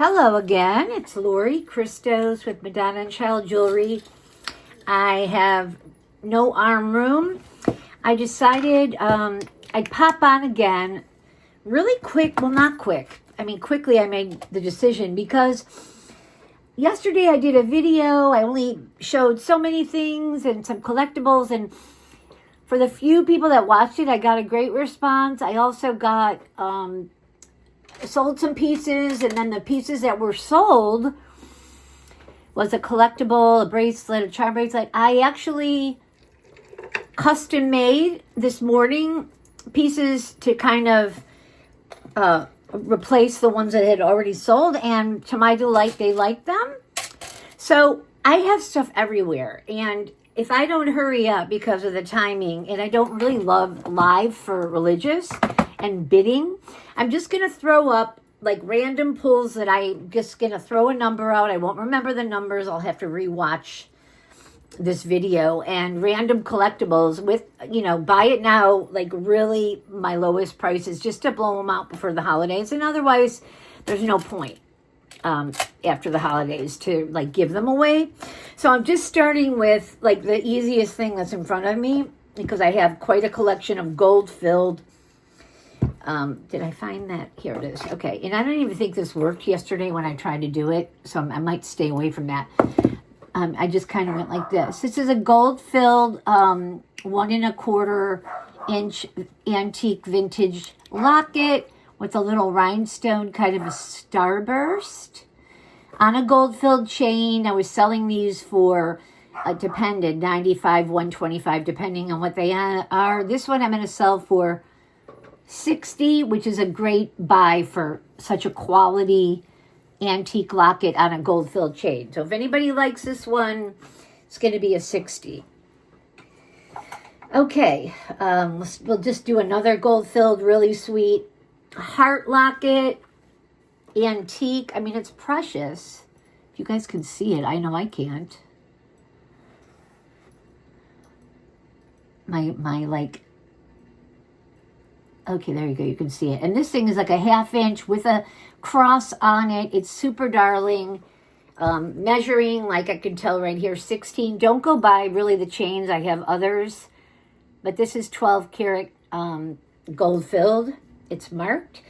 Hello again, it's Lori Christos with Madonna and Child Jewelry. I have no arm room. I decided I'd pop on again really quick, well not quick, quickly I made the decision because yesterday I did a video. I only showed so many things and some collectibles, and for the few people that watched it, I got a great response. I also got sold some pieces, and then the pieces that were sold was a collectible, a bracelet, a charm bracelet. I actually custom made this morning pieces to kind of replace the ones that had already sold, and to my delight, they liked them. So I have stuff everywhere, and if I don't hurry up because of the timing, and I don't really love live for religious and bidding, I'm just going to throw up like random pulls that I'm just going to throw a number out. I won't remember the numbers. I'll have to rewatch this video, and random collectibles with, buy it now, like really my lowest prices, just to blow them out before the holidays. And otherwise, there's no point after the holidays to like give them away. So I'm just starting with like the easiest thing that's in front of me, because I have quite a collection of gold filled. Did I find that? Here it is. Okay. And I don't even think this worked yesterday when I tried to do it, so I might stay away from that. I just kind of went like this. This is a gold filled 1 1/4 inch antique vintage locket with a little rhinestone, kind of a starburst on a gold filled chain. I was selling these for depended $95, $125, depending on what they are. This one I'm going to sell for $60, which is a great buy for such a quality antique locket on a gold filled chain. So if anybody likes this one, it's going to be a $60. Okay, we'll just do another gold filled, really sweet heart locket, antique. It's precious. If you guys can see it, I know I can't. My like, okay, there you go. You can see it. And this thing is like a 1/2 inch with a cross on it. It's super darling. Measuring, like I can tell right here, 16. Don't go by really the chains. I have others. But this is 12 karat gold filled. It's marked.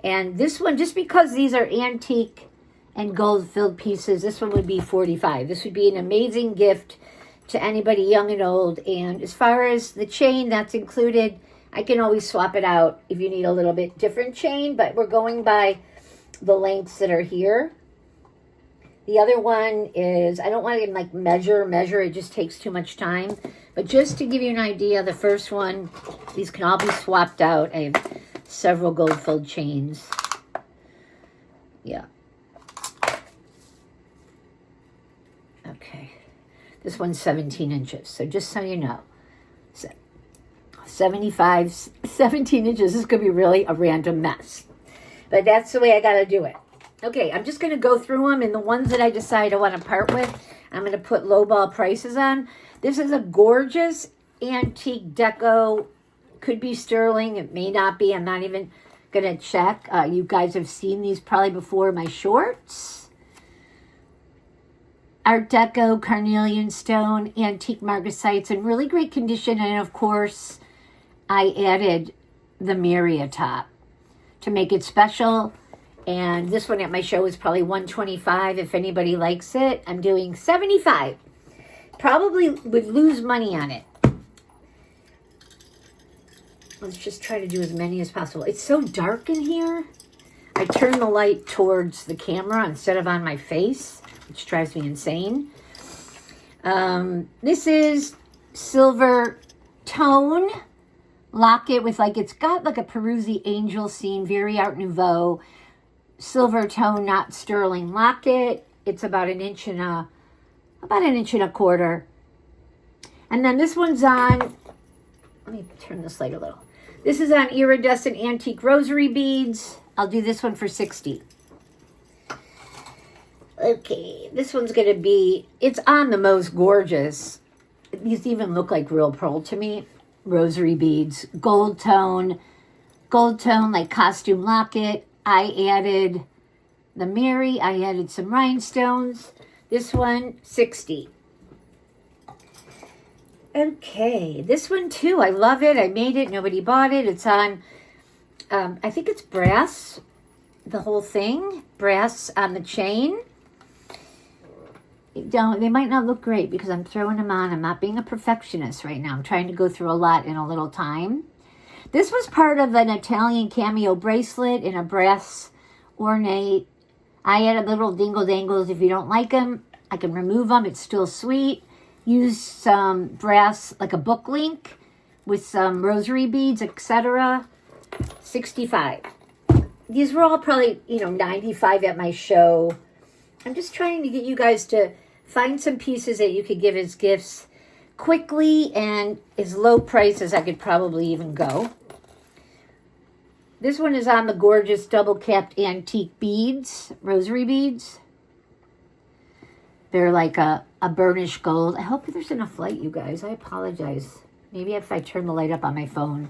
And this one, just because these are antique and gold filled pieces, this one would be $45. This would be an amazing gift to anybody young and old. And as far as the chain, that's included. I can always swap it out if you need a little bit different chain, but we're going by the lengths that are here. The other one is, I don't want to like measure, it just takes too much time. But just to give you an idea, the first one, these can all be swapped out. I have several gold filled chains. Yeah. Okay. This one's 17 inches. So just so you know, 17 inches. This is going to be really a random mess. But that's the way I got to do it. Okay, I'm just going to go through them, and the ones that I decide I want to part with, I'm going to put lowball prices on. This is a gorgeous antique deco. Could be sterling. It may not be. I'm not even going to check. You guys have seen these probably before in my shorts. Art Deco, carnelian stone, antique margasites in really great condition. And of course, I added the Miria top to make it special. And this one at my show is probably $125. If anybody likes it, I'm doing $75. Probably would lose money on it. Let's just try to do as many as possible. It's so dark in here. I turn the light towards the camera instead of on my face, which drives me insane. This is silver tone locket with it's got like a Peruzzi angel scene, very Art Nouveau. Silver tone, not sterling locket. It's about an inch and a quarter. And then this one's on, let me turn this light a little. This is on iridescent antique rosary beads. I'll do this one for $60. Okay, this one's going to be, it's on the most gorgeous. These even look like real pearl to me. Rosary beads, gold tone, like costume locket. I added the Mary, I added some rhinestones. This one, 60. Okay, this one too, I love it. I made it, nobody bought it. It's on, I think it's brass, the whole thing. Brass on the chain. They might not look great because I'm throwing them on. I'm not being a perfectionist right now. I'm trying to go through a lot in a little time. This was part of an Italian cameo bracelet in a brass ornate. I added little dingle dangles. If you don't like them, I can remove them. It's still sweet. Use some brass, like a book link with some rosary beads, etc. 65. These were all probably, 95 at my show. I'm just trying to get you guys to find some pieces that you could give as gifts quickly and as low price as I could probably even go. This one is on the gorgeous double-capped antique beads, rosary beads. They're like a burnished gold. I hope there's enough light, you guys. I apologize. Maybe if I turn the light up on my phone.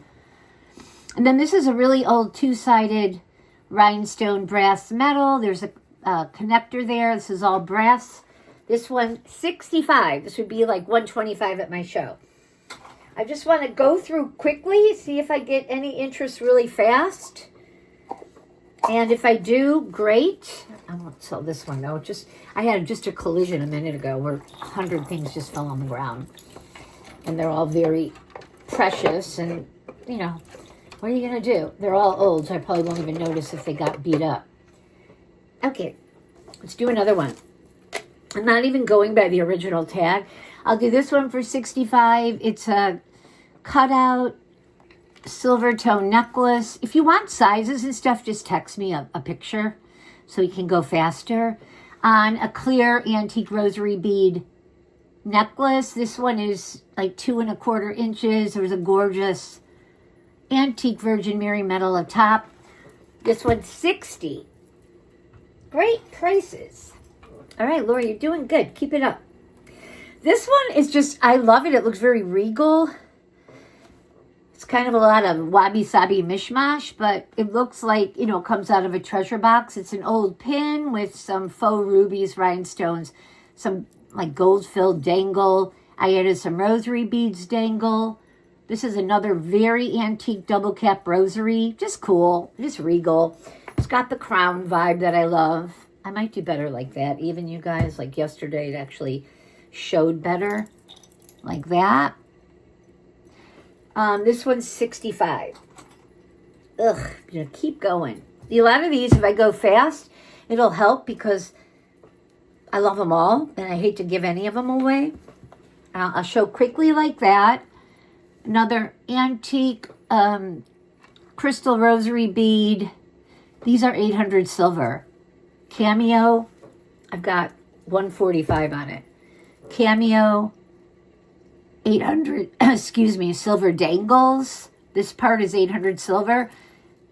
And then this is a really old two-sided rhinestone brass metal. There's a connector there. This is all brass. This one, 65. This would be like 125 at my show. I just want to go through quickly, see if I get any interest really fast. And if I do, great. I won't sell this one though. I had just a collision a minute ago where 100 things just fell on the ground. And they're all very precious and, what are you going to do? They're all old, so I probably won't even notice if they got beat up. Okay, let's do another one. I'm not even going by the original tag. I'll do this one for 65. It's a cutout silver tone necklace. If you want sizes and stuff, just text me a picture so we can go faster. On a clear antique rosary bead necklace. This one is like 2¼ inches. There's a gorgeous antique Virgin Mary metal up top. This one's 60. Great prices. All right, Laura, you're doing good. Keep it up. This one is just, I love it. It looks very regal. It's kind of a lot of wabi-sabi mishmash, but it looks like, comes out of a treasure box. It's an old pin with some faux rubies, rhinestones, some like gold-filled dangle. I added some rosary beads dangle. This is another very antique double cap rosary. Just cool, just regal. It's got the crown vibe that I love. I might do better like that. Even you guys, like yesterday, it actually showed better like that. This one's 65. Ugh, keep going. A lot of these, if I go fast, it'll help because I love them all and I hate to give any of them away. I'll show quickly like that. Another antique crystal rosary bead. These are 800 silver. Cameo, I've got 145 on it. Cameo, 800, silver dangles. This part is 800 silver.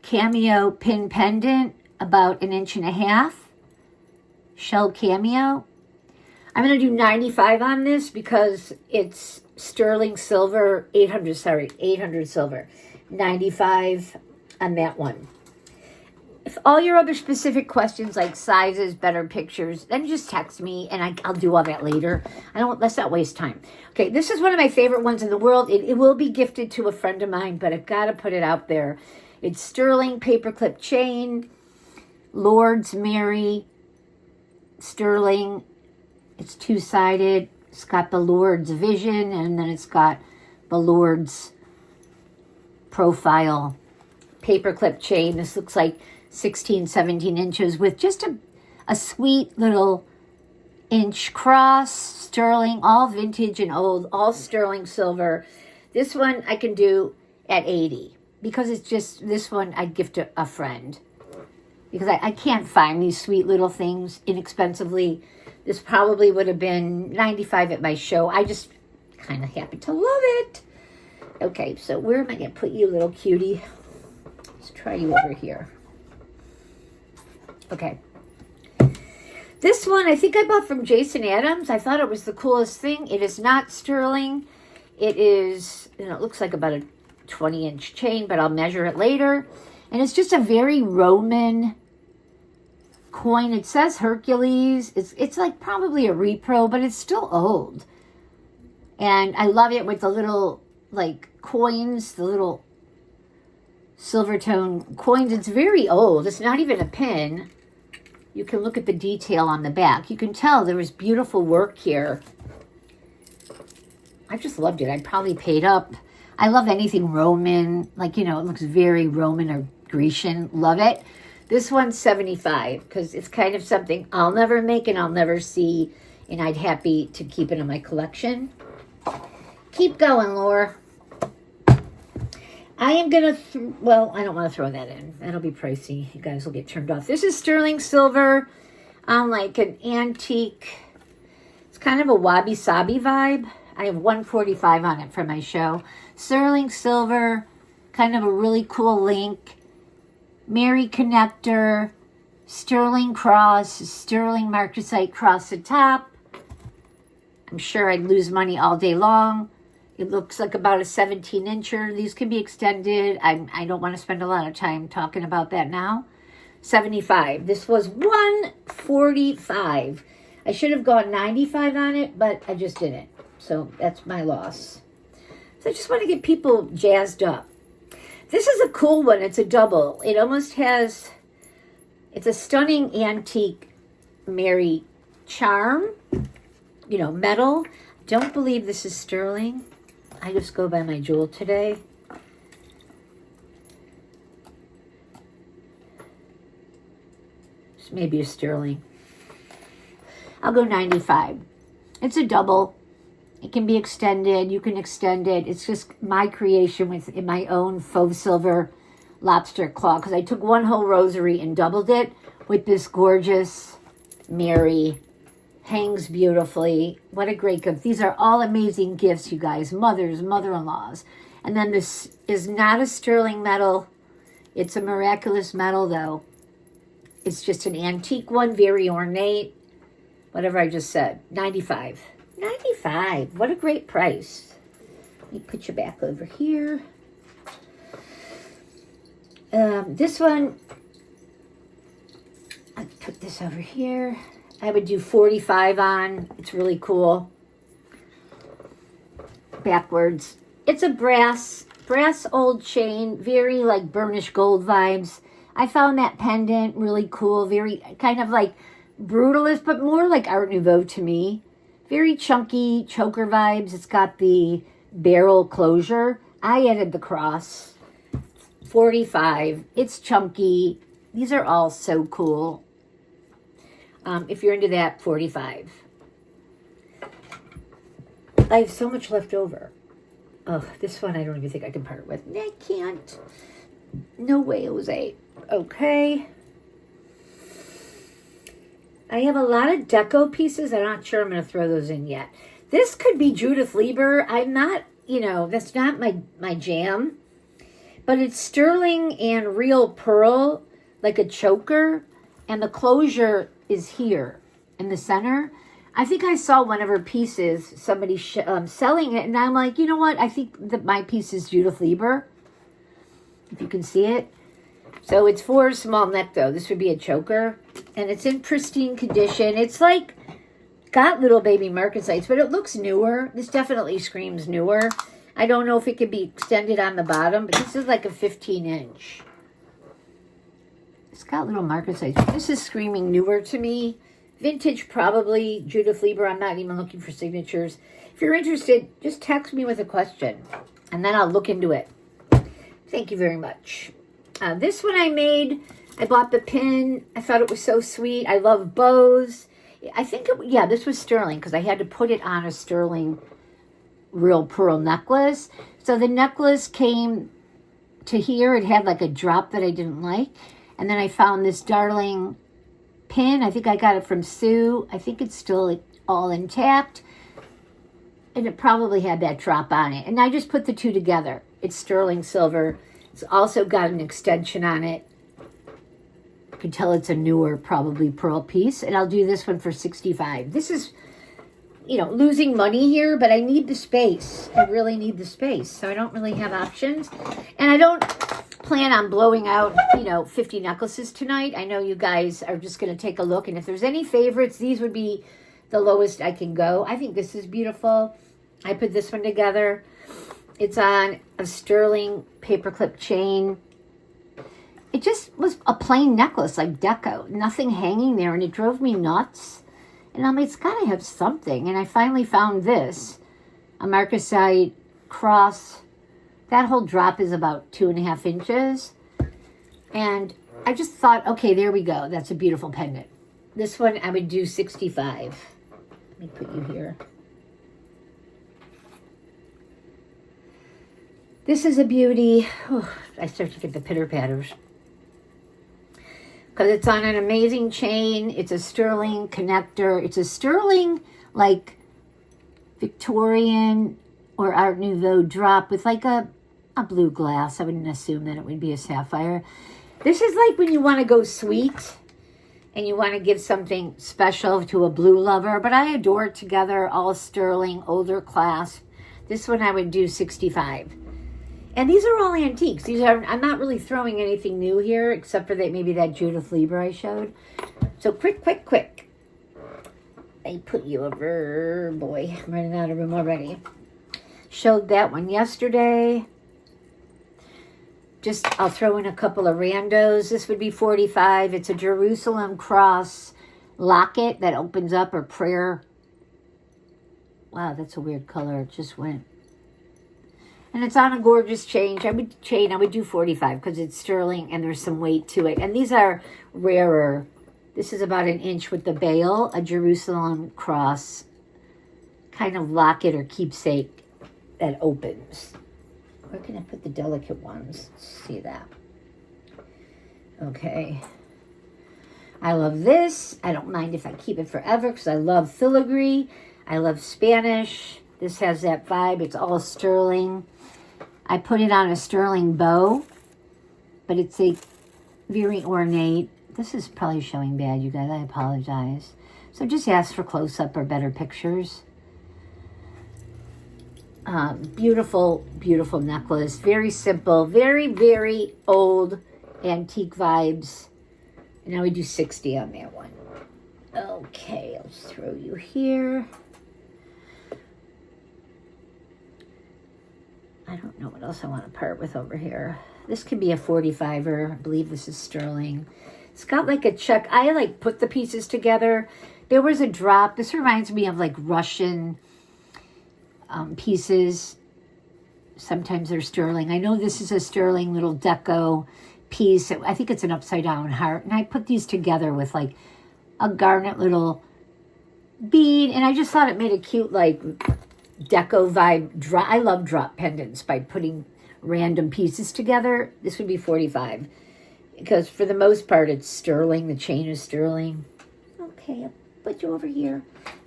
Cameo pin pendant, about 1.5 inches. Shell cameo. I'm going to do 95 on this because it's sterling silver, 800 silver. 95 on that one. If all your other specific questions like sizes, better pictures, then just text me and I'll do all that later. Let's not waste time. Okay, this is one of my favorite ones in the world. It will be gifted to a friend of mine, but I've got to put it out there. It's sterling paperclip chain, Lourdes Mary, sterling. It's two-sided. It's got the Lourdes vision and then it's got the Lourdes profile paperclip chain. This looks like 16, 17 inches with just a sweet little inch cross, sterling, all vintage and old, all sterling silver. This one I can do at 80 because it's just, this one I'd gift to a friend because I can't find these sweet little things inexpensively. This probably would have been 95 at my show. I just kind of happen to love it. Okay, so where am I going to put you, little cutie? Let's try you over here. Okay. This one I think I bought from Jason Adams. I thought it was the coolest thing. It is not sterling. It is, it looks like about a 20-inch chain, but I'll measure it later. And it's just a very Roman coin. It says Hercules. It's like probably a repro, but it's still old. And I love it with the little like coins, the little silver tone coins. It's very old. It's not even a pin. You can look at the detail on the back. You can tell there was beautiful work here. I just loved it. I probably paid up. I love anything Roman. Like, you know, it looks very Roman or Grecian. Love it. This one's $75 because it's kind of something I'll never make and I'll never see. And I'd happy to keep it in my collection. Keep going, Laura. I am going to, well, I don't want to throw that in. That'll be pricey. You guys will get turned off. This is sterling silver on like an antique. It's kind of a wabi-sabi vibe. I have $145 on it for my show. Sterling silver, kind of a really cool link. Mary connector, sterling cross, sterling marcasite cross at top. I'm sure I'd lose money all day long. It looks like about a 17-incher. These can be extended. I don't want to spend a lot of time talking about that now. $75. This was $145. I should have gone $95 on it, but I just didn't. So that's my loss. So I just want to get people jazzed up. This is a cool one. It's a double. It almost has, it's a stunning antique Mary charm, you know, metal. Don't believe this is sterling. I just go by my jewel today. This may be a sterling. I'll go $95. It's a double. It can be extended. You can extend it. It's just my creation with my own faux silver lobster claw. Because I took one whole rosary and doubled it with this gorgeous Mary. Hangs beautifully. What a great gift. These are all amazing gifts, you guys. Mothers, mother-in-laws. And then this is not a sterling metal. It's a miraculous metal, though. It's just an antique one. Very ornate. Whatever I just said. $95. $95. What a great price. Let me put you back over here. This one, I put this over here. I would do $45 on. It's really cool. Backwards. It's a brass old chain. Very like burnished gold vibes. I found that pendant really cool. Very kind of like brutalist, but more like Art Nouveau to me. Very chunky choker vibes. It's got the barrel closure. I added the cross. $45. It's chunky. These are all so cool. If you're into that, $45. I have so much left over. Oh, this one I don't even think I can part with. I can't. No way, Jose. Okay. I have a lot of deco pieces. I'm not sure I'm going to throw those in yet. This could be Judith Lieber. I'm not, you know, that's not my jam. But it's sterling and real pearl, like a choker. And the closure is here in the center. I think I saw one of her pieces, somebody selling it. And I'm like, you know what? I think that my piece is Judith Lieber. If you can see it. So it's for a small neck, though. This would be a choker. And it's in pristine condition. It's like, got little baby marcasites, but it looks newer. This definitely screams newer. I don't know if it could be extended on the bottom, but this is like a 15-inch. It's got little marcasites. This is screaming newer to me. Vintage, probably. Judith Lieber. I'm not even looking for signatures. If you're interested, just text me with a question, and then I'll look into it. Thank you very much. This one I made, I bought the pin. I thought it was so sweet. I love bows. I think, this was sterling because I had to put it on a sterling real pearl necklace. So the necklace came to here. It had like a drop that I didn't like. And then I found this darling pin. I think I got it from Sue. I think it's still all intact. And it probably had that drop on it. And I just put the two together. It's sterling silver. It's also got an extension on it. You can tell it's a newer, probably pearl piece. And I'll do this one for $65. This is losing money here, but I need the space. I really need the space. So I don't really have options. And I don't plan on blowing out, 50 necklaces tonight. I know you guys are just going to take a look. And if there's any favorites, these would be the lowest I can go. I think this is beautiful. I put this one together. It's on a sterling paperclip chain. It just was a plain necklace, like deco. Nothing hanging there, and it drove me nuts. And I'm like, it's got to have something. And I finally found this, a marcasite cross. That whole drop is about 2.5 inches. And I just thought, okay, there we go. That's a beautiful pendant. This one, I would do 65. Let me put you here. This is a beauty. Oh, I start to get the pitter patters. Because it's on an amazing chain. It's a sterling connector. It's a sterling, like, Victorian or Art Nouveau drop with like a blue glass. I wouldn't assume that it would be a sapphire. This is like when you want to go sweet and you want to give something special to a blue lover. But I adore it together, all sterling, older clasp. This one I would do 65. And these are all antiques. I'm not really throwing anything new here, except for maybe that Judith Lieber I showed. So quick. I put you over, boy, I'm running out of room already. Showed that one yesterday. I'll throw in a couple of randos. This would be 45. It's a Jerusalem cross locket that opens up, or prayer. Wow, that's a weird color. It just went. And it's on a gorgeous chain. I would do 45 because it's sterling and there's some weight to it. And these are rarer. This is about 1 inch with the bail, a Jerusalem cross kind of locket or keepsake that opens. Where can I put the delicate ones? Let's see that. Okay. I love this. I don't mind if I keep it forever because I love filigree. I love Spanish. This has that vibe. It's all sterling. I put it on a sterling bow, but it's a very ornate. This is probably showing bad, you guys. I apologize. So just ask for close-up or better pictures. Beautiful, beautiful necklace. Very simple. Very, very old antique vibes. And now we do 60 on that one. Okay, I'll just throw you here. I don't know what else I want to part with over here. This could be a 45er. I believe this is sterling. It's got like a check. I like put the pieces together. There was a drop. This reminds me of like Russian pieces. Sometimes they're sterling. I know this is a sterling little deco piece. I think it's an upside down heart. And I put these together with like a garnet little bead. And I just thought it made a cute like deco vibe. I love drop pendants by putting random pieces together. This would be 45 because for the most part it's sterling. The chain is sterling. Okay, I'll put you over here.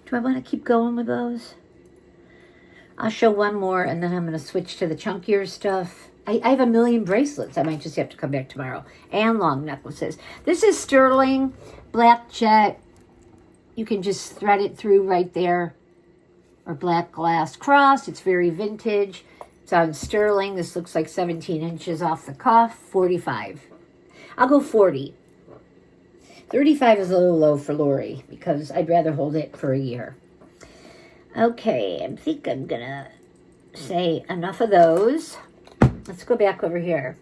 Do I want to keep going with those? I'll show one more and then I'm going to switch to the chunkier stuff. I have a million bracelets. I might just have to come back tomorrow. And long necklaces. This is sterling, black jet. You can just thread it through right there. Or black glass cross. It's very vintage. It's on sterling. This looks like 17 inches off the cuff. 45. I'll go 40. 35 is a little low for Lori because I'd rather hold it for a year. Okay, I think I'm going to say enough of those. Let's go back over here.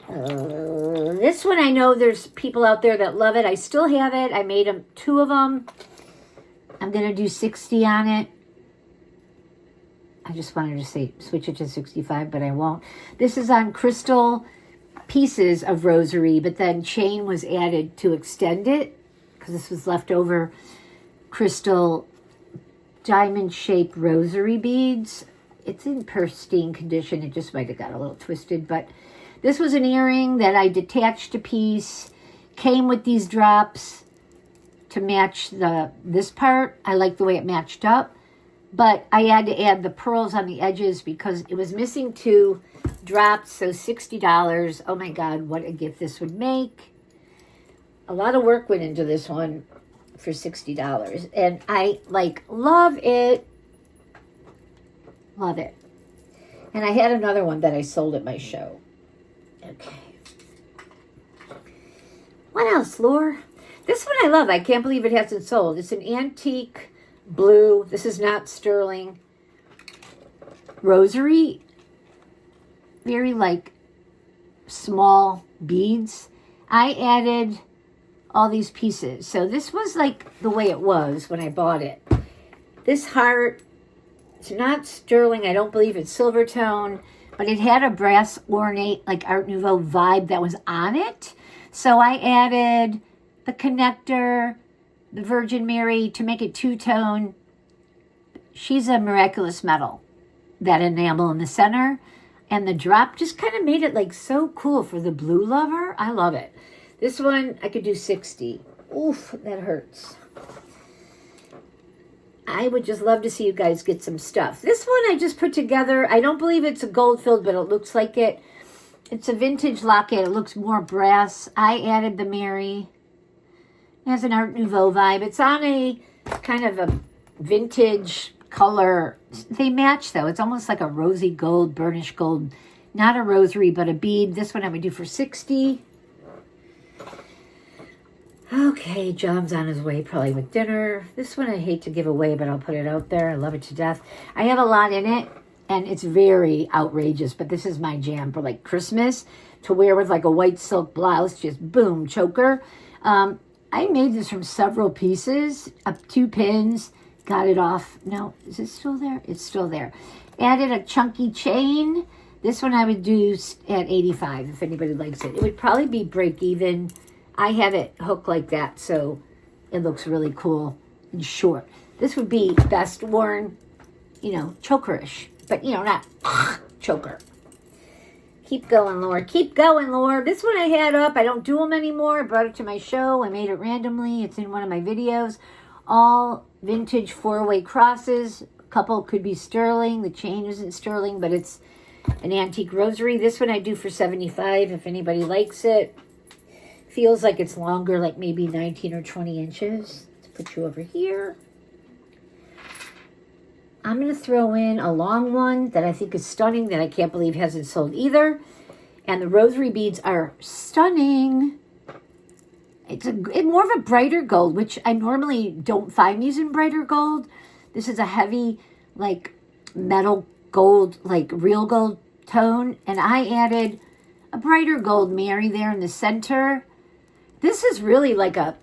This one I know there's people out there that love it. I still have it. I made 2 of them. I'm going to do 60 on it. I just wanted to say switch it to 65, but I won't. This is on crystal pieces of rosary, but then chain was added to extend it because this was leftover crystal diamond-shaped rosary beads. It's in pristine condition. It just might have got a little twisted, but this was an earring that I detached a piece, came with these drops to match this part. I like the way it matched up, but I had to add the pearls on the edges because it was missing 2 drops, so $60. Oh my God, what a gift this would make. A lot of work went into this one. for $60. And I, like, love it. Love it. And I had another one that I sold at my show. Okay. What else, Lore? This one I love. I can't believe it hasn't sold. It's an antique blue. This is not sterling. Rosary. Very, like, small beads. I added all these pieces. So this was, like, the way it was when I bought it. This heart, it's not sterling. I don't believe it's silver tone. But it had a brass ornate, like, Art Nouveau vibe that was on it. So I added the connector, the Virgin Mary to make it two-tone. She's a miraculous metal. That enamel in the center. And the drop just kind of made it like so cool for the blue lover. I love it. This one, I could do 60. Oof, that hurts. I would just love to see you guys get some stuff. This one I just put together. I don't believe it's a gold filled, but it looks like it. It's a vintage locket. It looks more brass. I added the Mary. It has an Art Nouveau vibe. It's on a kind of a vintage color. They match, though. It's almost like a rosy gold, burnished gold. Not a rosary, but a bead. This one I would do for 60. Okay, John's on his way probably with dinner. This one I hate to give away, but I'll put it out there. I love it to death. I have a lot in it. And it's very outrageous, but this is my jam for like Christmas to wear with like a white silk blouse, just boom, choker. I made this from several pieces, up 2 pins, got it off. No, is it still there? It's still there. Added a chunky chain. This one I would do at 85 if anybody likes it. It would probably be break even. I have it hooked like that, so it looks really cool and short. This would be best worn, you know, chokerish. But, you know, not choker. Keep going, Lord. Keep going, Lord. This one I had up. I don't do them anymore. I brought it to my show. I made it randomly. It's in one of my videos. All vintage 4-way crosses. A couple could be sterling. The chain isn't sterling, but it's an antique rosary. This one I do for 75 if anybody likes it. Feels like it's longer, like maybe 19 or 20 inches. Let's put you over here. I'm going to throw in a long one that I think is stunning that I can't believe hasn't sold either. And the rosary beads are stunning. It's more of a brighter gold, which I normally don't find these in brighter gold. This is a heavy, like, metal gold, like real gold tone. And I added a brighter gold Mary there in the center. This is really like a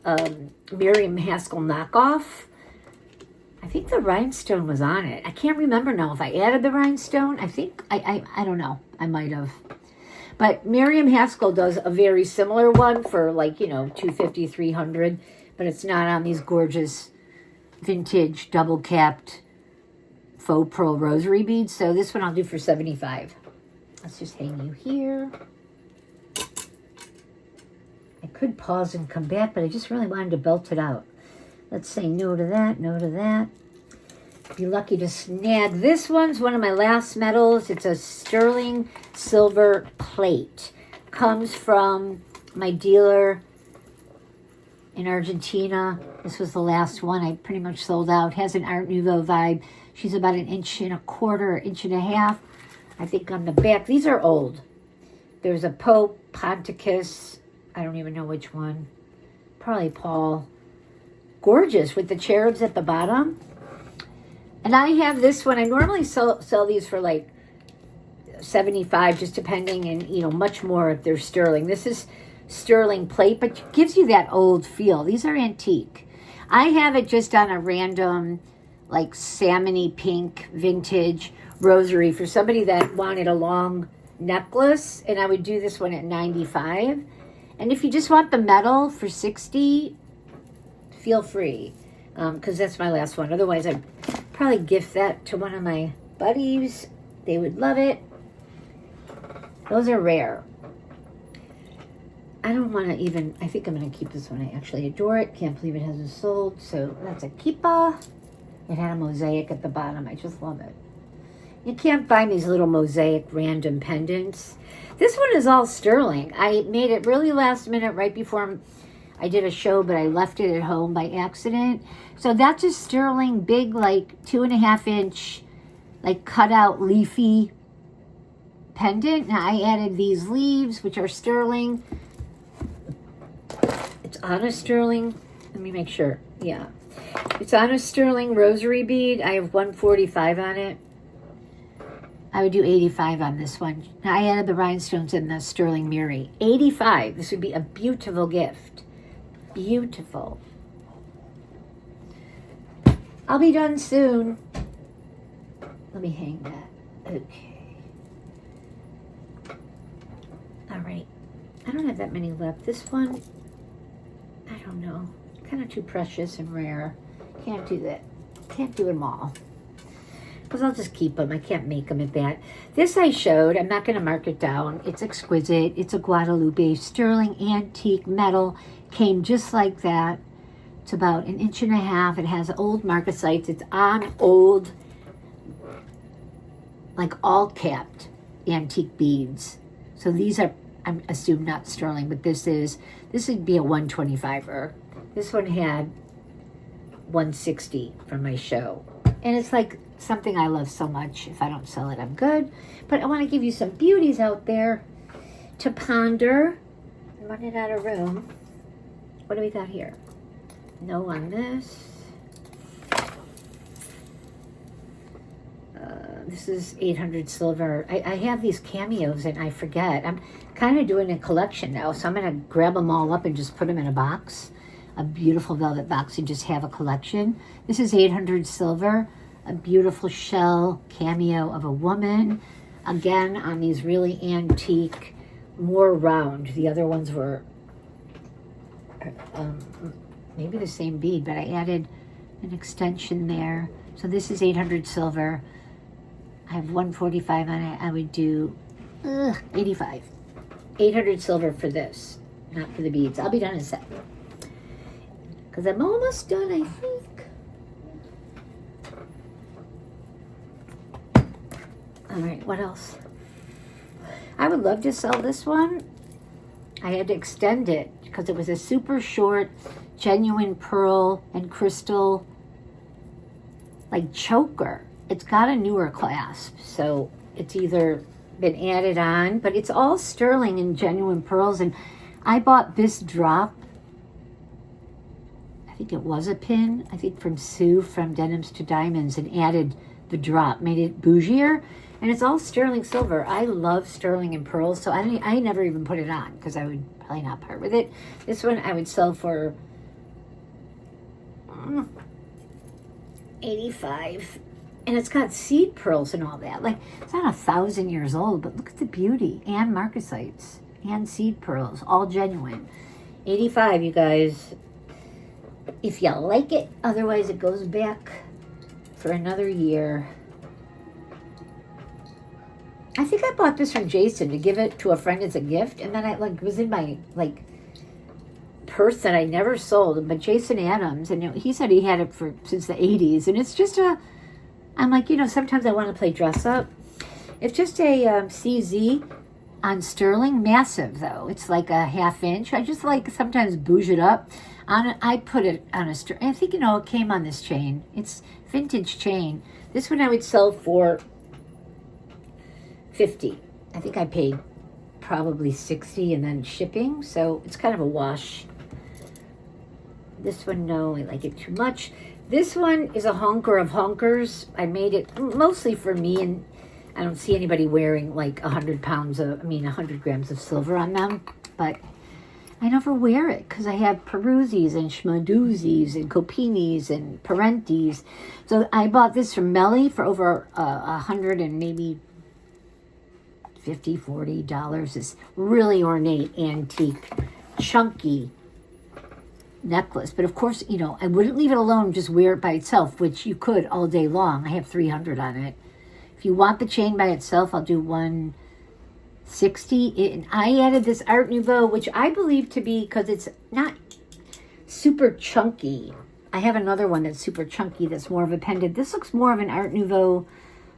Miriam Haskell knockoff. I think the rhinestone was on it. I can't remember now if I added the rhinestone. I think, I don't know. I might have. But Miriam Haskell does a very similar one for like, you know, $250, $300. But it's not on these gorgeous vintage double-capped faux pearl rosary beads. So this one I'll do for 75. Let's just hang you here. I could pause and come back, but I just really wanted to belt it out. Let's say no to that, no to that. Be lucky to snag. This one's one of my last metals. It's a sterling silver plate. Comes from my dealer in Argentina. This was the last one. I pretty much sold out. Has an Art Nouveau vibe. She's about 1.25 inches, 1.5 inches. I think on the back. These are old. There's a Pope, Ponticus. I don't even know which one. Probably Paul. Gorgeous with the cherubs at the bottom. And I have this one. I normally sell these for like 75, just depending, and you know, much more if they're sterling. This is sterling plate, but it gives you that old feel. These are antique. I have it just on a random like salmony pink vintage rosary for somebody that wanted a long necklace, and I would do this one at 95. And if you just want the metal for 60, feel free, because that's my last one. Otherwise, I'd probably gift that to one of my buddies. They would love it. Those are rare. I don't want to even, I think I'm going to keep this one. I actually adore it. Can't believe it hasn't sold. So that's a keepa. It had a mosaic at the bottom. I just love it. You can't find these little mosaic random pendants. This one is all sterling. I made it really last minute right before I did a show, but I left it at home by accident. So that's a sterling big, like 2.5 inch, like cut out leafy pendant. Now I added these leaves, which are sterling. It's on a sterling. Let me make sure. Yeah. It's on a sterling rosary bead. I have 145 on it. I would do 85 on this one. Now I added the rhinestones in the sterling mirror. 85. This would be a beautiful gift. Beautiful. I'll be done soon. Let me hang that. Okay. All right. I don't have that many left. This one, I don't know. Kind of too precious and rare. Can't do that. Can't do them all. Because I'll just keep them. I can't make them at that. This I showed. I'm not going to mark it down. It's exquisite. It's a Guadalupe sterling antique metal. Came just like that. It's about 1.5 inches. It has old marcasites. It's on old, like all capped antique beads. So these are, I assume, not sterling, but this would be a 125er. This one had 160 from my show. And it's like something I love so much. If I don't sell it, I'm good. But I want to give you some beauties out there to ponder. I'm running out of room. What do we got here? No on this. This is 800 silver. I have these cameos and I forget. I'm kind of doing a collection now, so I'm going to grab them all up and just put them in a box. A beautiful velvet box and just have a collection. This is 800 silver. A beautiful shell cameo of a woman. Again, on these really antique, more round. The other ones were maybe the same bead, but I added an extension there. So this is 800 silver. I have 145 on it. I would do 85. 800 silver for this, not for the beads. I'll be done in a sec. Because I'm almost done, I think. All right, what else? I would love to sell this one. I had to extend it because it was a super short, genuine pearl and crystal, like choker. It's got a newer clasp, so it's either been added on, but it's all sterling and genuine pearls. And I bought this drop. I think it was a pin, I think from Sue from Denims to Diamonds, and added the drop, made it bougier. And it's all sterling silver. I love sterling and pearls, so I never even put it on because I would probably not part with it. This one I would sell for 85. And it's got seed pearls and all that. Like, it's not 1,000 years old, but look at the beauty. And marcasites. And seed pearls. All genuine. 85, you guys. If you like it. Otherwise, it goes back for another year. I think I bought this from Jason to give it to a friend as a gift. And then it was in my, purse that I never sold. But Jason Adams, and he said he had it since the 80s. And it's just I'm like, sometimes I want to play dress up. It's just a CZ on sterling. Massive, though. It's like a 1/2 inch. I just sometimes bouge it up. I put it on a sterling. I think, it came on this chain. It's vintage chain. This one I would sell for 50. I think I paid probably 60 and then shipping. So it's kind of a wash. This one, no, I like it too much. This one is a honker of honkers. I made it mostly for me, and I don't see anybody wearing 100 grams of silver on them. But I never wear it because I have Peruzis and Schmaduzis and Copinis and Parentis. So I bought this from Melly for over $100 and maybe $50, $40. This really ornate, antique, chunky necklace. But of course, I wouldn't leave it alone, just wear it by itself, which you could all day long. I have 300 on it. If you want the chain by itself, I'll do 160. And I added this Art Nouveau, which I believe to be, because it's not super chunky. I have another one that's super chunky that's more of a pendant. This looks more of an Art Nouveau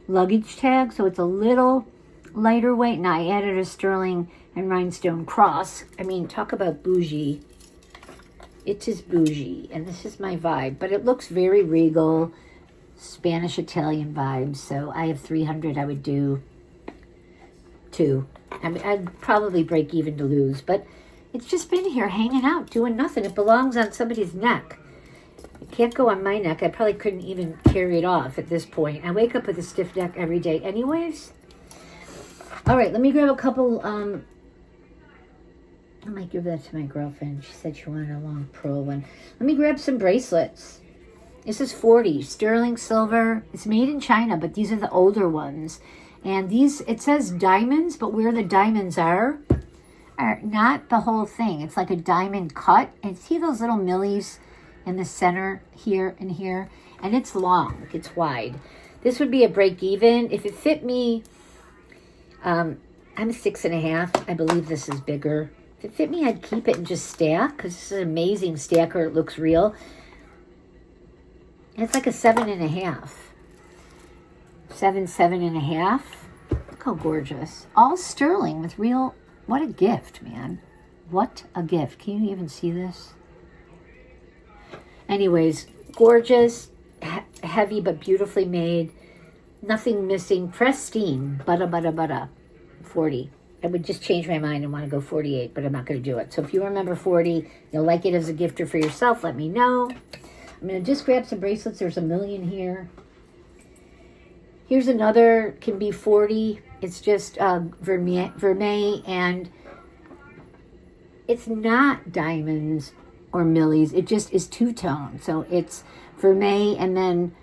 luggage tag, so it's a little lighter weight. And I added a sterling and rhinestone cross. Talk about bougie. It is bougie, and this is my vibe. But it looks very regal, Spanish-Italian vibes. So I have 300. I would do 2. I mean, I'd probably break even to lose. But it's just been here hanging out, doing nothing. It belongs on somebody's neck. It can't go on my neck. I probably couldn't even carry it off at this point. I wake up with a stiff neck every day anyways. All right, let me grab a couple... I might give that to my girlfriend. She said she wanted a long pearl one. Let me grab some bracelets. This is 40, sterling silver. It's made in China, but these are the older ones. And these, it says diamonds, but where the diamonds are not the whole thing. It's like a diamond cut. And see those little millies in the center here and here? And it's long, it's wide. This would be a break even. If it fit me, I'm 6.5. I believe this is bigger. If it fit me, I'd keep it and just stack, because this is an amazing stacker. It looks real. And it's like a 7.5. 7.5. Look how gorgeous. All sterling with real, what a gift, man. What a gift. Can you even see this? Anyways, gorgeous, heavy but beautifully made. Nothing missing. Pristine. Butter. 40. I would just change my mind and want to go 48, but I'm not going to do it. So if you remember 40, you'll like it as a gift or for yourself, let me know. I'm going to just grab some bracelets. There's a million here. Here's another, can be 40. It's just vermeil, and it's not diamonds or millies. It just is two-tone. So it's vermeil and then,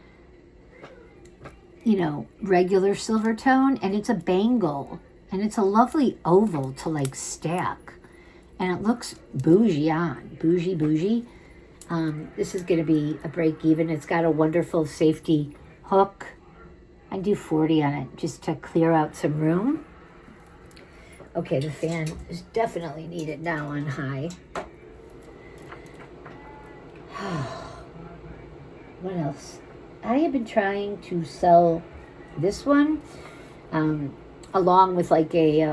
you know, regular silver tone, and it's a bangle. And it's a lovely oval to like stack. And it looks bougie on. Bougie. This is going to be a break even. It's got a wonderful safety hook. I do 40 on it just to clear out some room. Okay, the fan is definitely needed now on high. What else? I have been trying to sell this one. Along with like it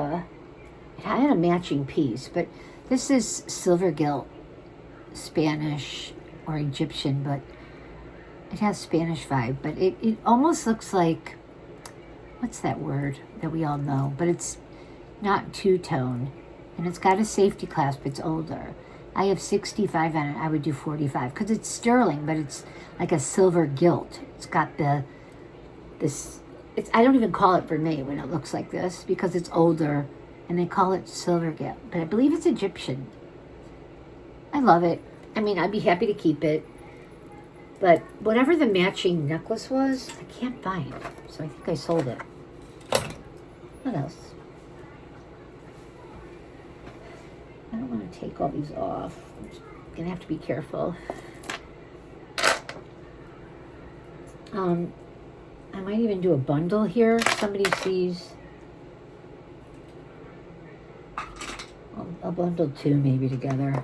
had a matching piece, but this is silver gilt, Spanish or Egyptian, but it has Spanish vibe, but it almost looks like, what's that word that we all know, but it's not two-tone, and it's got a safety clasp. It's older. I have 65 on it. I would do 45 because it's sterling, but it's like a silver gilt. It's got this. I don't even call it vermeil when it looks like this because it's older, and they call it silver gilt. But I believe it's Egyptian. I love it. I mean, I'd be happy to keep it. But whatever the matching necklace was, I can't find. So I think I sold it. What else? I don't want to take all these off. I'm just going to have to be careful. I might even do a bundle here. Somebody sees. I'll bundle 2 maybe together.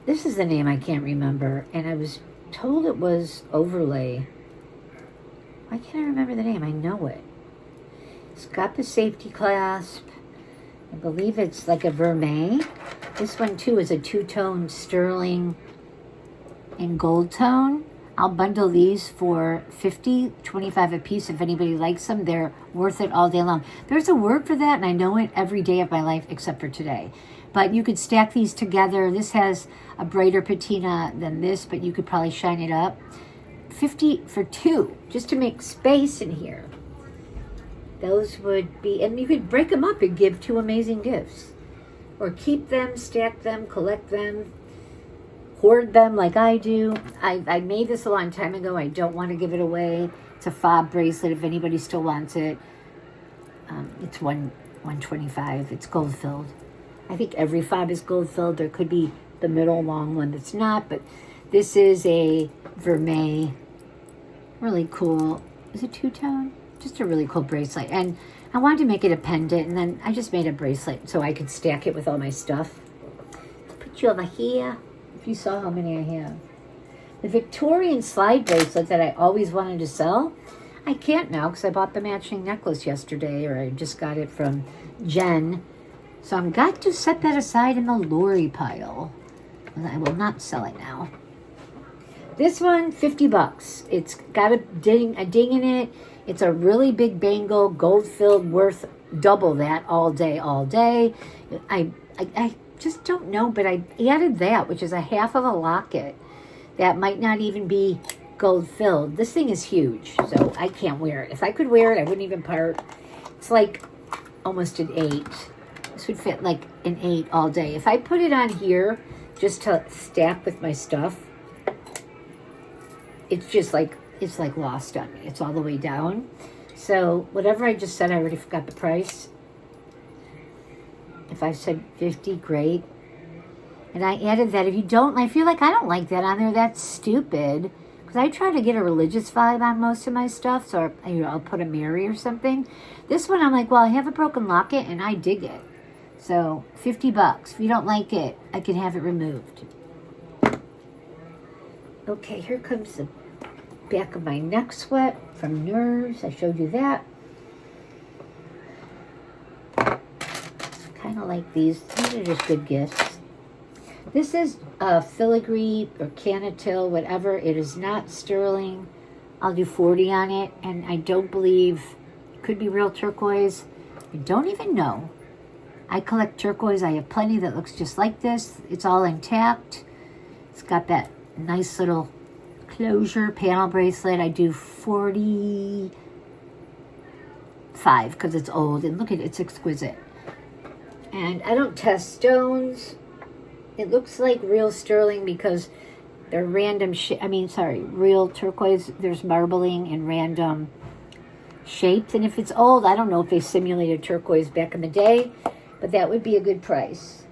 This is the name I can't remember, and I was told it was overlay. Why can't I remember the name? I know it. It's got the safety clasp. I believe it's like a vermeil. This one too is a two-tone sterling and gold tone. I'll bundle these for $50, $25 a piece. If anybody likes them, they're worth it all day long. There's a word for that, and I know it every day of my life except for today. But you could stack these together. This has a brighter patina than this, but you could probably shine it up. $50 for 2, just to make space in here. Those would be, and you could break them up and give 2 amazing gifts. Or keep them, stack them, collect them. Hoard them like I do. I made this a long time ago. I don't want to give it away. It's a fob bracelet if anybody still wants it. It's $125. It's gold filled. I think every fob is gold filled. There could be the middle long one that's not, but this is a vermeil. Really cool. Is it two-tone? Just a really cool bracelet. And I wanted to make it a pendant, and then I just made a bracelet so I could stack it with all my stuff. Put you over here. If you saw how many I have. The Victorian slide bracelet that I always wanted to sell, I can't now because I bought the matching necklace yesterday, or I just got it from Jen. So I've got to set that aside in the lorry pile. And I will not sell it now. This one, $50. It's got a ding in it. It's a really big bangle, gold-filled, worth double that all day, all day. I just don't know, but I added that, which is a half of a locket. That might not even be gold-filled. This thing is huge, so I can't wear it. If I could wear it, I wouldn't even part. It's like almost an 8. This would fit like an 8 all day. If I put it on here just to stack with my stuff, it's just like, it's like lost on me. It's all the way down. So whatever I just said, I already forgot the price. If I said 50, great. And I added that. If you don't, I feel like I don't like that on there. That's stupid. Because I try to get a religious vibe on most of my stuff. So I'll put a Mary or something. This one, I'm like, well, I have a broken locket and I dig it. So $50. If you don't like it, I can have it removed. Okay, here comes the back of my neck sweat from Nerves. I showed you that. Kind of like these. These are just good gifts. This is filigree or canatil, whatever. It is not sterling. I'll do 40 on it, and I don't believe it could be real turquoise. I don't even know. I collect turquoise. I have plenty that looks just like this. It's all intact. It's got that nice little closure panel bracelet. I do 45 because it's old, and look at it, it's exquisite. And I don't test stones. It looks like real sterling because they're random real turquoise. There's marbling and random shapes. And if it's old, I don't know if they simulated turquoise back in the day, but that would be a good price.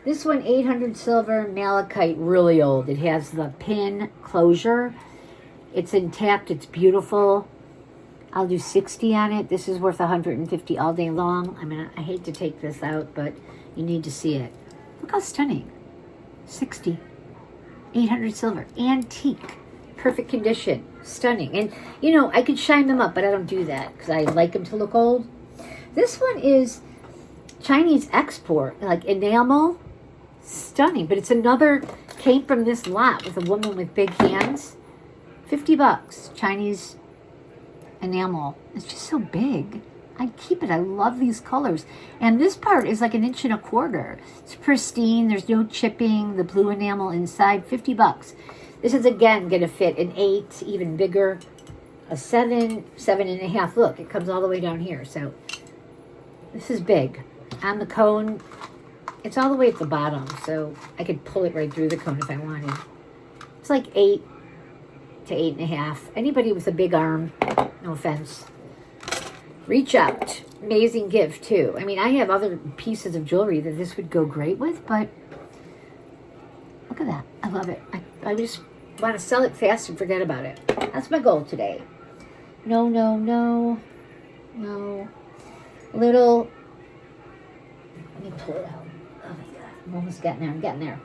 This one, 800 silver, malachite, really old. It has the pin closure. It's intact. It's beautiful. I'll do 60 on it. This is worth 150 all day long. I mean, I hate to take this out, but you need to see it. Look how stunning. 60. 800 silver. Antique. Perfect condition. Stunning. And, you know, I could shine them up, but I don't do that because I like them to look old. This one is Chinese export, like enamel. Stunning. But it's another, came from this lot with a woman with big hands. $50. Chinese enamel. It's just so big. I keep it. I love these colors. And this part is like 1.25 inches. It's pristine. There's no chipping. The blue enamel inside. $50. This is again going to fit an 8, even bigger, a 7, 7.5. Look, it comes all the way down here. So this is big. On the cone, it's all the way at the bottom. So I could pull it right through the cone if I wanted. It's like 8 to 8.5. Anybody with a big arm, no offense, reach out. Amazing gift too. I mean, I have other pieces of jewelry that this would go great with, but look at that. I love it. I just want to sell it fast and forget about it. That's my goal today. No. Little, let me pull it out. Oh my God, I'm almost getting there. I'm getting there.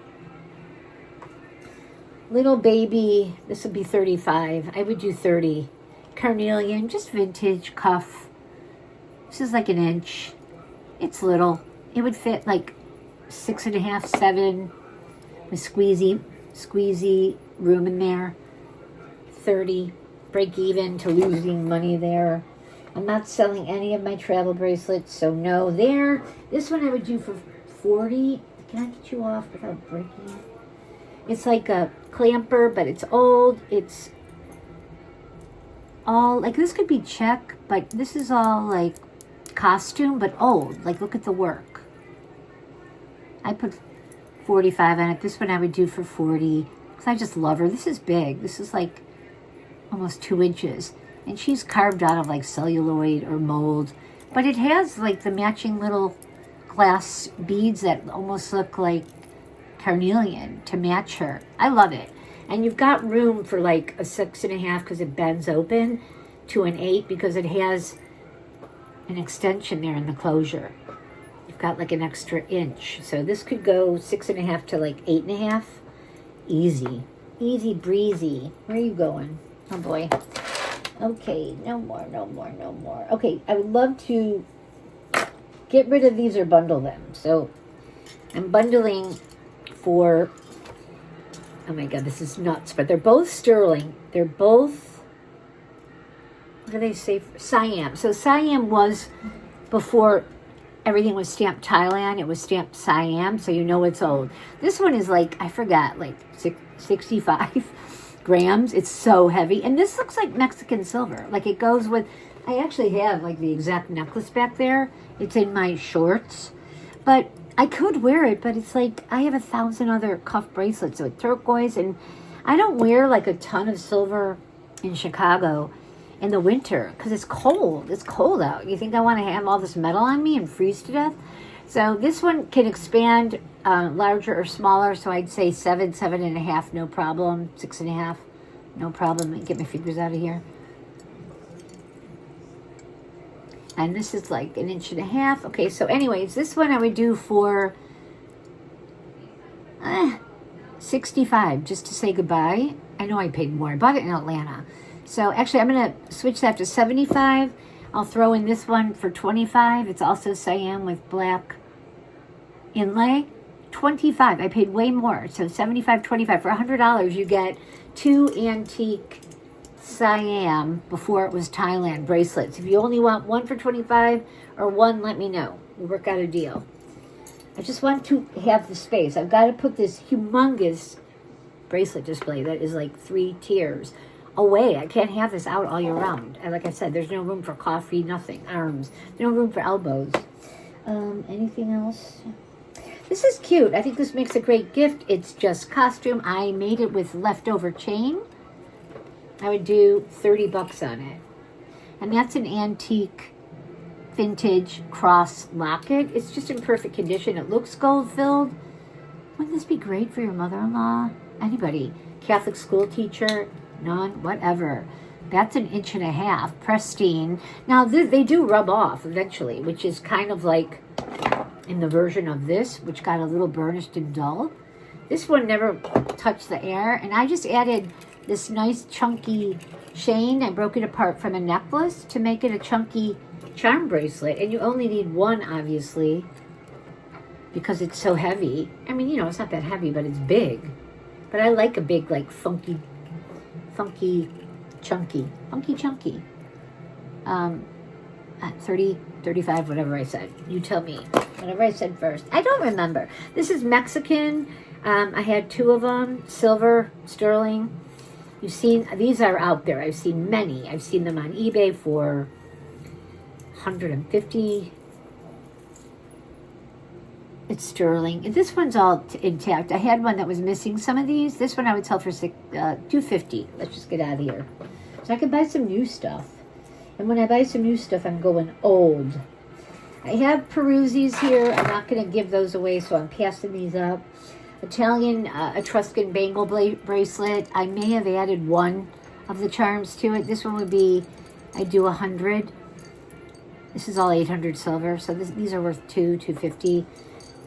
Little baby, this would be 35. I would do 30. Carnelian, just vintage cuff. This is like 1 inch. It's little. It would fit like 6.5, 7 with squeezy room in there. 30. Break even to losing money there. I'm not selling any of my travel bracelets, so no there. This one I would do for 40. Can I get you off without breaking? It's like a clamper, but it's old. It's all, like this could be check, but this is all like costume, but old. Like look at the work. I put 45 on it. This one I would do for 40 because I just love her. This is big. This is like almost 2 inches. And she's carved out of like celluloid or mold. But it has like the matching little glass beads that almost look like carnelian to match her. I love it. And you've got room for like a 6.5 because it bends open to an 8 because it has an extension there in the closure. You've got like an extra inch. So this could go 6.5 to like 8.5. Easy. Easy breezy. Where are you going? Oh boy. Okay, no more. Okay, I would love to get rid of these or bundle them. So I'm bundling for, oh my God, this is nuts, but they're both sterling. They're both, what do they say? Siam. So Siam was, before everything was stamped Thailand, it was stamped Siam, so you know it's old. This one is like, I forgot, like 65 grams. It's so heavy. And this looks like Mexican silver. Like it goes with, I actually have like the exact necklace back there. It's in my shorts. But I could wear it, but it's like I have 1,000 other cuff bracelets with turquoise, and I don't wear like a ton of silver in Chicago in the winter because it's cold. It's cold out. You think I want to have all this metal on me and freeze to death? So this one can expand larger or smaller. So I'd say 7, 7.5, no problem. 6.5, no problem. Let me get my fingers out of here. And this is like 1.5 inches. Okay, so anyways, this one I would do for 65 just to say goodbye. I know I paid more. I bought it in Atlanta. So actually I'm going to switch that to 75. I'll throw in this one for 25. It's also Siam with black inlay. 25. I paid way more. So 75, 25. For $100 you get 2 antique Siam, before it was Thailand, bracelets. If you only want one for 25 or one, let me know. We'll work out a deal. I just want to have the space. I've got to put this humongous bracelet display that is like 3 tiers away. I can't have this out all year round. And like I said, there's no room for coffee, nothing, arms. There's no room for elbows. Anything else? This is cute. I think this makes a great gift. It's just costume. I made it with leftover chain. I would do $30 on it. And that's an antique vintage cross locket. It's just in perfect condition. It looks gold filled. Wouldn't this be great for your mother-in-law? Anybody. Catholic school teacher, nun, whatever. That's 1.5 inches, pristine. Now they do rub off eventually, which is kind of like in the version of this, which got a little burnished and dull. This one never touched the air, and I just added this nice chunky chain. I broke it apart from a necklace to make it a chunky charm bracelet. And you only need one, obviously, because it's so heavy. I mean, you know, it's not that heavy, but it's big. But I like a big, like, funky, chunky. 30, 35, whatever I said. You tell me. Whatever I said first. I don't remember. This is Mexican. I had 2 of them. Silver, sterling. You've seen, these are out there. I've seen many. I've seen them on eBay for 150. It's sterling. And this one's all intact. I had one that was missing some of these. This one I would sell for $250. Let's just get out of here. So I can buy some new stuff. And when I buy some new stuff, I'm going old. I have Peruzzi's here. I'm not going to give those away, so I'm passing these up. Italian Etruscan bangle bracelet. I may have added one of the charms to it. This one would be, I do 100. This is all 800 silver, so these are worth $250.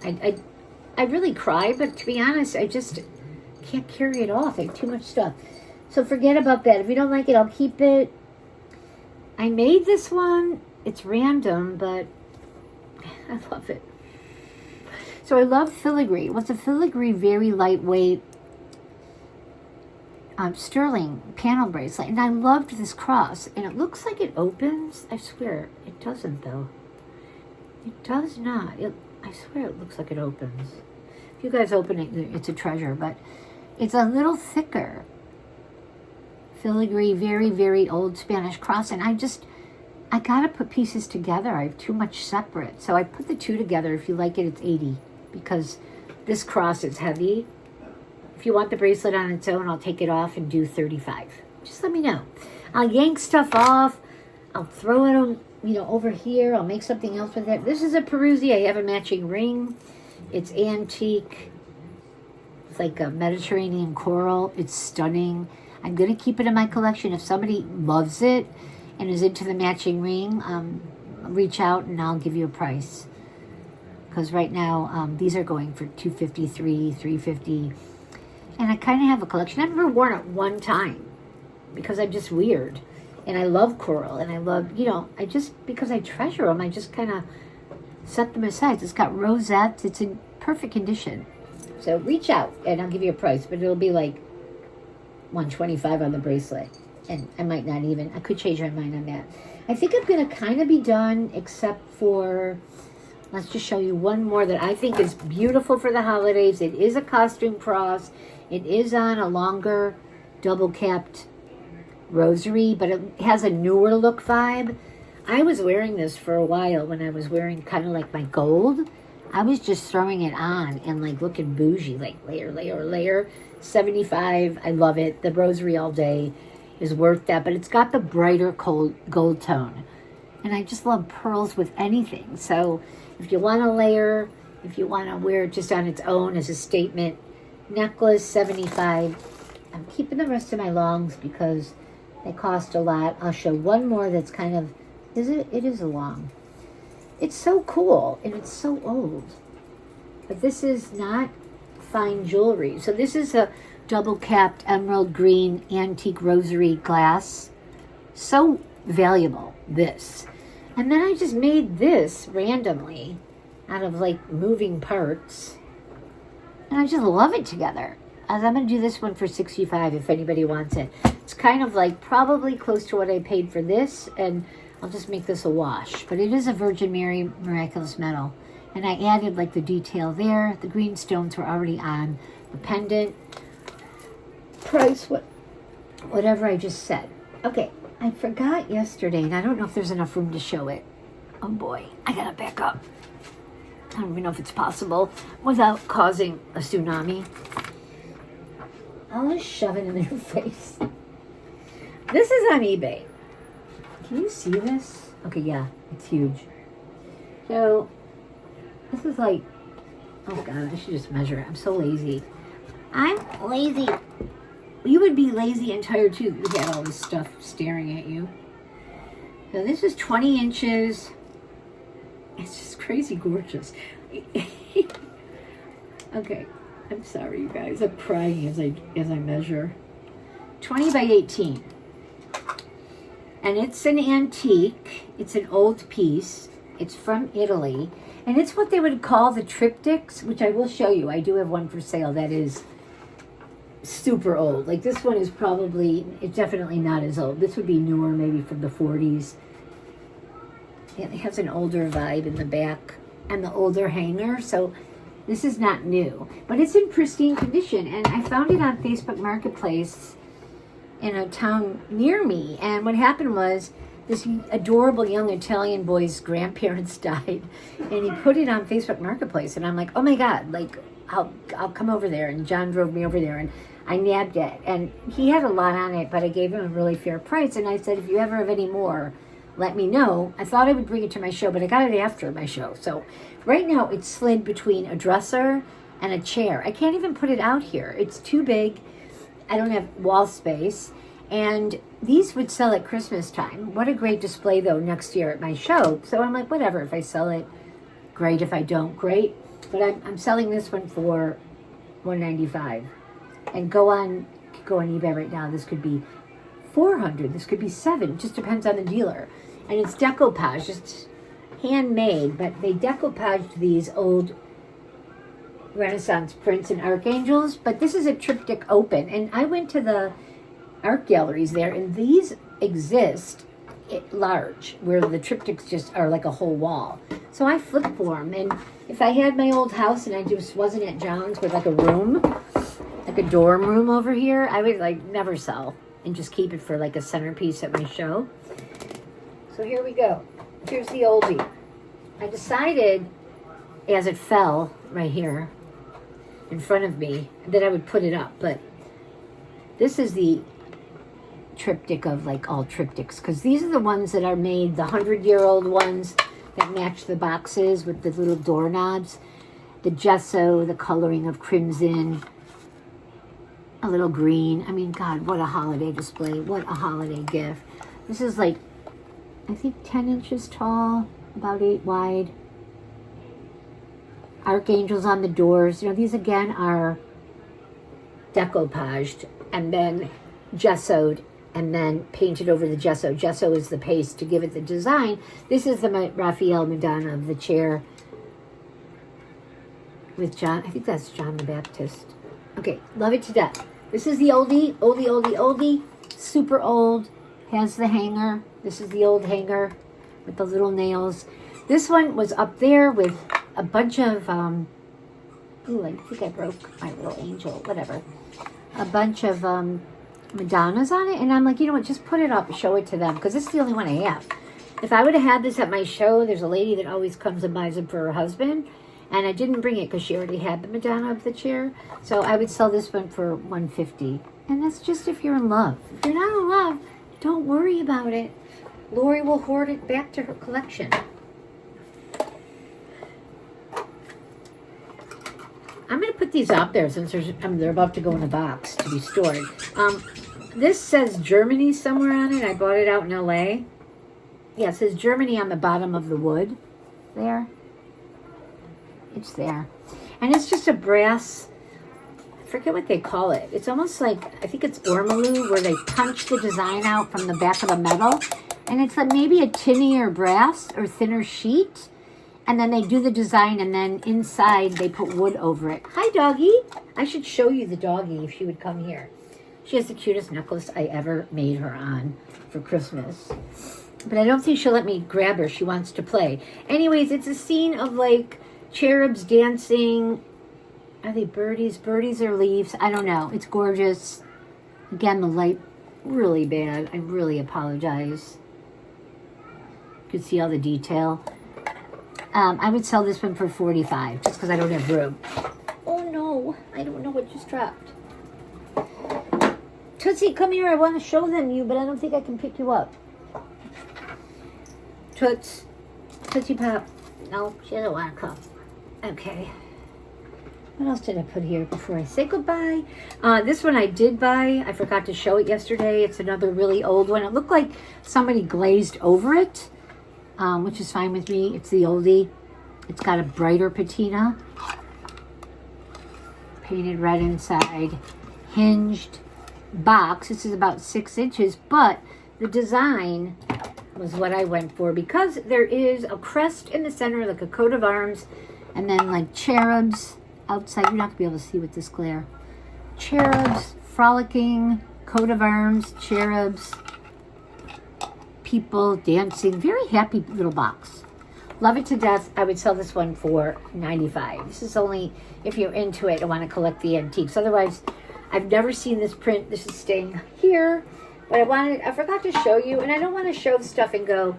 I really cry, but to be honest, I just can't carry it off. I have too much stuff. So forget about that. If you don't like it, I'll keep it. I made this one. It's random, but I love it. So I love filigree. What's a filigree? Very lightweight sterling panel bracelet. And I loved this cross. And it looks like it opens. I swear. It doesn't, though. It does not. I swear it looks like it opens. If you guys open it, it's a treasure. But it's a little thicker. Filigree, very, very old Spanish cross. And I got to put pieces together. I have too much separate. So I put the 2 together. If you like it, it's 80. Because this cross is heavy. If you want the bracelet on its own, I'll take it off and do 35. Just let me know. I'll yank stuff off. I'll throw it on, over here. I'll make something else with it. This is a Peruzzi. I have a matching ring. It's antique. It's like a Mediterranean coral. It's stunning. I'm going to keep it in my collection. If somebody loves it and is into the matching ring, reach out and I'll give you a price. Because right now, these are going for $250, $350. And I kind of have a collection. I've never worn it one time because I'm just weird. And I love coral. And I love, because I treasure them, I just kind of set them aside. It's got rosettes. It's in perfect condition. So reach out and I'll give you a price, but it'll be like $125 on the bracelet. And I might not even, I could change my mind on that. I think I'm going to kind of be done except for, let's just show you one more that I think is beautiful for the holidays. It is a costume cross. It is on a longer double capped rosary, but it has a newer look vibe. I was wearing this for a while when I was wearing kind of like my gold. I was just throwing it on and like looking bougie, like layer, layer, layer. 75, I love it. The rosary all day is worth that, but it's got the brighter gold tone. And I just love pearls with anything. So if you want to layer, if you want to wear it just on its own as a statement necklace, 75. I'm keeping the rest of my longs because they cost a lot. I'll show one more that's kind of, it is a long. It's so cool and it's so old. But this is not fine jewelry. So this is a double capped emerald green antique rosary glass. So valuable, this. And then I just made this randomly out of like moving parts. And I just love it together. As I'm going to do this one for $65 if anybody wants it. It's kind of like probably close to what I paid for this. And I'll just make this a wash. But it is a Virgin Mary miraculous metal. And I added like the detail there. The green stones were already on the pendant. Price, whatever I just said. Okay, I forgot yesterday, and I don't know if there's enough room to show it. Oh boy, I gotta back up. I don't even know if it's possible without causing a tsunami. I'll just shove it in their face. This is on eBay. Can you see this? Okay, yeah, it's huge. So, this is like, oh God, I should just measure it. I'm so lazy. I'm lazy. You would be lazy and tired too if you had all this stuff staring at you. So this is 20 inches. It's just crazy gorgeous. Okay, I'm sorry you guys. I'm crying as I measure. 20 by 18. And it's an antique. It's an old piece. It's from Italy. And it's what they would call the triptychs, which I will show you. I do have one for sale that is super old. Like this one is probably, it's definitely not as old. This would be newer, maybe from the 40s. It has an older vibe in the back and the older hanger. So this is not new, but it's in pristine condition. And I found it on Facebook Marketplace in a town near me. And what happened was this adorable young Italian boy's grandparents died, and he put it on Facebook Marketplace. And I'm like, oh my God, like I'll come over there. And John drove me over there and I nabbed it. And he had a lot on it, but I gave him a really fair price. And I said, if you ever have any more, let me know. I thought I would bring it to my show, but I got it after my show. So right now it's slid between a dresser and a chair. I can't even put it out here. It's too big. I don't have wall space. And these would sell at Christmas time. What a great display, though, next year at my show. So I'm like, whatever. If I sell it, great. If I don't, great. But I'm selling this one for $195. And go on eBay right now. This could be $400. This could be $700. It just depends on the dealer. And it's decoupage. It's handmade, but they decoupaged these old Renaissance prints and archangels. But this is a triptych open. And I went to the art galleries there, and these exist large, where the triptychs just are like a whole wall. So I flipped for them. And if I had my old house and I just wasn't at John's with like a room, like a dorm room over here, I would like never sell and just keep it for like a centerpiece at my show. So here we go. Here's the oldie. I decided as it fell right here in front of me that I would put it up, but this is the triptych of like all triptychs, because these are the ones that are made, the 100-year-old ones that match the boxes with the little doorknobs, the gesso, the coloring of crimson, a little green. I mean, God, what a holiday display. What a holiday gift. This is like, I think 10 inches tall, about 8 wide. Archangels on the doors. You know, these again are decoupaged and then gessoed and then painted over the gesso. Gesso is the paste to give it the design. This is the Raphael Madonna of the chair with John. I think that's John the Baptist. Okay, love it to death. This is the oldie. Super old. Has the hanger. This is the old hanger with the little nails. This one was up there with a bunch of, ooh, I think I broke my little angel, whatever. A bunch of Madonnas on it. And I'm like, you know what, just put it up and show it to them because this is the only one I have. If I would have had this at my show, there's a lady that always comes and buys them for her husband. And I didn't bring it because she already had the Madonna of the chair. So I would sell this one for $150. And that's just if you're in love. If you're not in love, don't worry about it. Lori will hoard it back to her collection. I'm going to put these out there since they're about to go in a box to be stored. This says Germany somewhere on it. I bought it out in LA. Yeah, it says Germany on the bottom of the wood. There. It's there. And it's just a brass, I forget what they call it. It's almost like, I think it's ormolu, where they punch the design out from the back of the metal. And it's like maybe a tinnier brass or thinner sheet. And then they do the design, and then inside they put wood over it. Hi, doggy. I should show you the doggy if she would come here. She has the cutest necklace I ever made her on for Christmas. But I don't think she'll let me grab her. She wants to play. Anyways, it's a scene of like cherubs dancing. Are they birdies? Birdies or leaves? I don't know. It's gorgeous. Again, the light really bad. I really apologize. You can see all the detail. I would sell this one for $45 just because I don't have room. Oh no, I don't know what just dropped. Tootsie, come here. I want to show them you, but I don't think I can pick you up. Tootsie Pop. No, she doesn't want to come. Okay. What else did I put here before I say goodbye? This one I did buy. I forgot to show it yesterday. It's another really old one. It looked like somebody glazed over it, which is fine with me. It's the oldie. It's got a brighter patina. Painted red inside. Hinged box. This is about 6 inches, but the design was what I went for because there is a crest in the center, like a coat of arms, and then like cherubs outside. You're not going to be able to see with this glare. Cherubs, frolicking, coat of arms, cherubs, people dancing. Very happy little box. Love it to death. I would sell this one for $95. This is only if you're into it and want to collect the antiques. Otherwise, I've never seen this print. This is staying here. But I forgot to show you, and I don't want to show stuff and go,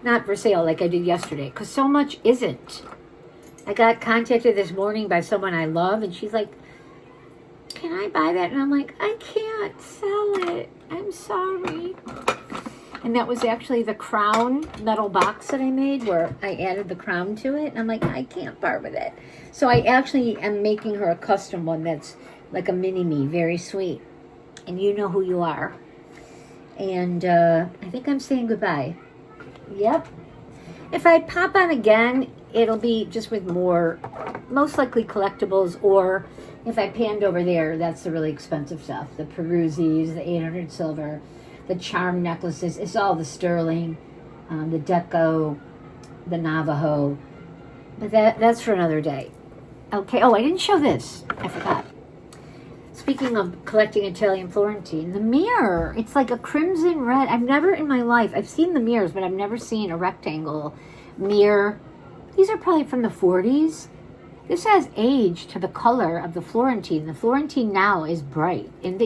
not for sale like I did yesterday, because so much isn't. I got contacted this morning by someone I love, and she's like, can I buy that? And I'm like, I can't sell it. I'm sorry. And that was actually the crown metal box that I made where I added the crown to it. And I'm like, I can't part with it. So I actually am making her a custom one that's like a mini-me, very sweet. And you know who you are. And I think I'm saying goodbye. Yep. If I pop on again, it'll be just with more, most likely collectibles, or if I panned over there, that's the really expensive stuff. The Peruzzi's, the 800 silver, the charm necklaces. It's all the sterling, the deco, the Navajo. But that's for another day. Okay. Oh, I didn't show this. I forgot. Speaking of collecting Italian Florentine, the mirror, it's like a crimson red. I've never in my life, I've seen the mirrors, but I've never seen a rectangle mirror. These are probably from the 40s. This has aged to the color of the Florentine. The Florentine now is bright, and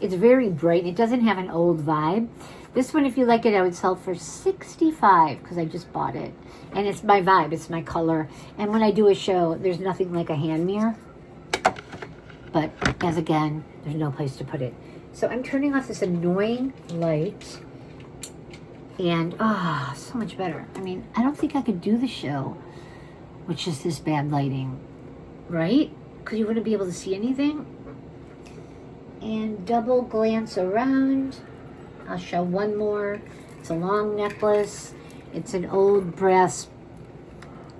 it's very bright. It doesn't have an old vibe. This one, if you like it, I would sell for $65 because I just bought it. And it's my vibe, it's my color. And when I do a show, there's nothing like a hand mirror. But as again, there's no place to put it. So I'm turning off this annoying light. And, so much better. I mean, I don't think I could do the show with just this bad lighting. Right? Because you wouldn't be able to see anything. And double glance around. I'll show one more. It's a long necklace. It's an old brass,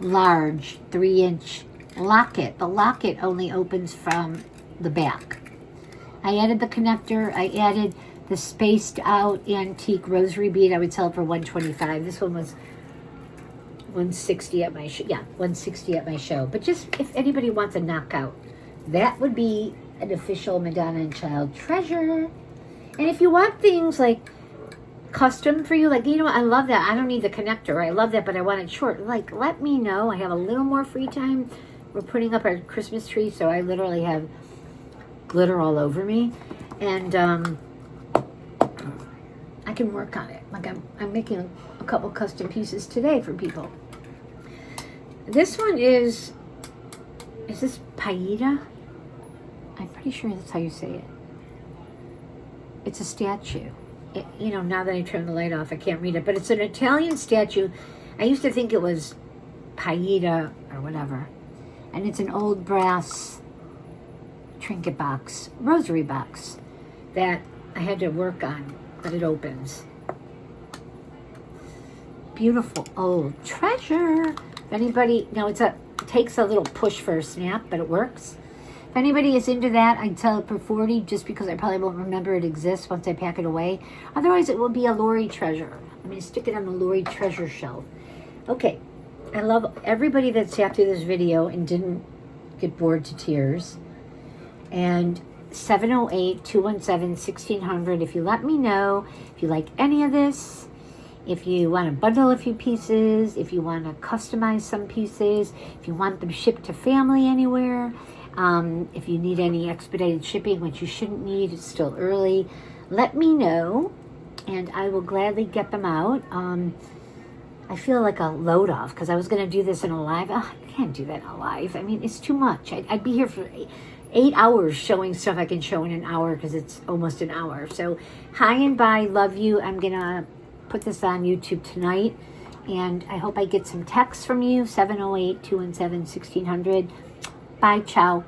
large, 3-inch locket. The locket only opens from the back. I added the connector. I added the spaced out antique rosary bead. I would sell it for $125. This one was 160 at my show. Yeah, 160 at my show. But just if anybody wants a knockout, that would be an official Madonna and Child treasure. And if you want things like custom for you, like, you know what, I love that. I don't need the connector. I love that, but I want it short. Like, let me know. I have a little more free time. We're putting up our Christmas tree, so I literally have glitter all over me. And I can work on it. Like, I'm making a couple custom pieces today for people. This one is this Paida? I'm pretty sure that's how you say it. It's a statue. You know, now that I turn the light off, I can't read it. But it's an Italian statue. I used to think it was Paida or whatever. And it's an old brass trinket box, rosary box, that I had to work on, but it opens. Beautiful old treasure. If anybody, now it takes a little push for a snap, but it works. If anybody is into that, I'd sell it for $40 just because I probably won't remember it exists once I pack it away. Otherwise, it will be a Lori treasure. I'm going to stick it on the Lori treasure shelf. Okay, I love everybody that sat through this video and didn't get bored to tears. And 708-217-1600. If you let me know if you like any of this, if you want to bundle a few pieces, if you want to customize some pieces, if you want them shipped to family anywhere, if you need any expedited shipping, which you shouldn't need, it's still early, let me know, and I will gladly get them out. I feel like a load off because I was going to do this in a live. Oh, I can't do that in a live. I mean, it's too much. I'd be here for 8 hours showing stuff I can show in an hour because it's almost an hour. So hi and bye. Love you. I'm going to put this on YouTube tonight, and I hope I get some texts from you. 708-217-1600. Bye. Ciao.